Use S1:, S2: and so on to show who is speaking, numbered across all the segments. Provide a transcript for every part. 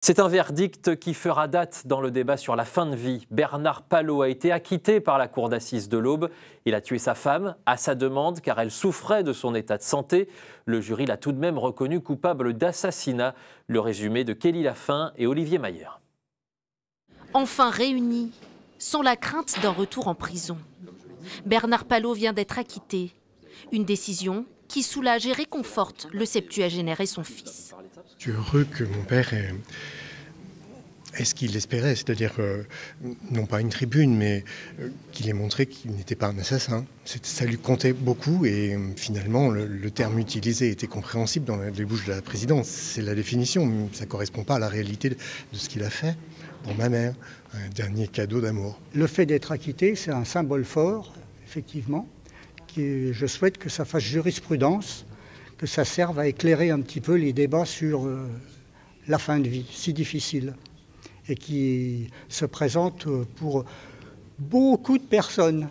S1: C'est un verdict qui fera date dans le débat sur la fin de vie. Bernard Palot a été acquitté par la cour d'assises de l'Aube. Il a tué sa femme à sa demande car elle souffrait de son état de santé. Le jury l'a tout de même reconnu coupable d'assassinat. Le résumé de Kelly Lafin et Olivier Mayer.
S2: Enfin réunis, sans la crainte d'un retour en prison. Bernard Palot vient d'être acquitté. Une décision qui soulage et réconforte le septuagénaire et son fils.
S3: Je suis heureux que mon père ait ce qu'il espérait, c'est-à-dire non pas une tribune, mais qu'il ait montré qu'il n'était pas un assassin. Ça lui comptait beaucoup et finalement le terme utilisé était compréhensible dans les bouches de la présidence. C'est la définition, mais ça ne correspond pas à la réalité de ce qu'il a fait pour ma mère, un dernier cadeau d'amour.
S4: Le fait d'être acquitté, c'est un symbole fort, effectivement. Je souhaite que ça fasse jurisprudence, que ça serve à éclairer un petit peu les débats sur la fin de vie, si difficile, et qui se présente pour beaucoup de personnes.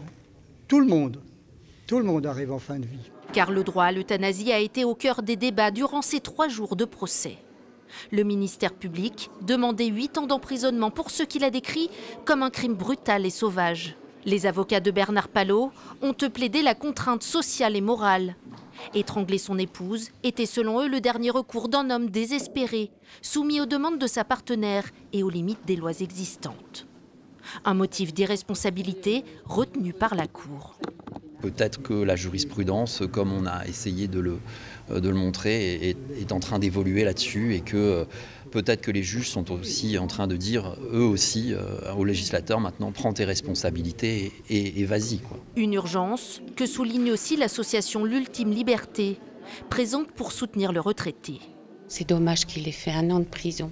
S4: Tout le monde arrive en fin de vie.
S2: Car le droit à l'euthanasie a été au cœur des débats durant ces 3 jours de procès. Le ministère public demandait 8 ans d'emprisonnement pour ce qu'il a décrit comme un crime brutal et sauvage. Les avocats de Bernard Palot ont plaidé la contrainte sociale et morale. Étrangler son épouse était selon eux le dernier recours d'un homme désespéré, soumis aux demandes de sa partenaire et aux limites des lois existantes. Un motif d'irresponsabilité retenu par la Cour.
S5: Peut-être que la jurisprudence, comme on a essayé de le montrer, est en train d'évoluer là-dessus et que peut-être que les juges sont aussi en train de dire, eux aussi, aux législateurs, maintenant, prends tes responsabilités et vas-y, quoi.
S2: Une urgence que souligne aussi l'association L'Ultime Liberté, présente pour soutenir le retraité.
S6: C'est dommage qu'il ait fait 1 an de prison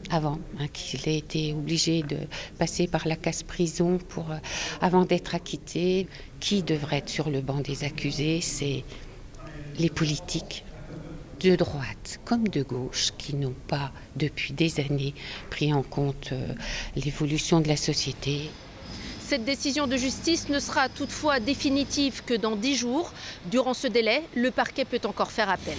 S6: avant, qu'il ait été obligé de passer par la casse-prison avant d'être acquitté. Qui devrait être sur le banc des accusés? C'est les politiques de droite comme de gauche qui n'ont pas, depuis des années, pris en compte l'évolution de la société.
S2: Cette décision de justice ne sera toutefois définitive que dans 10 jours. Durant ce délai, le parquet peut encore faire appel.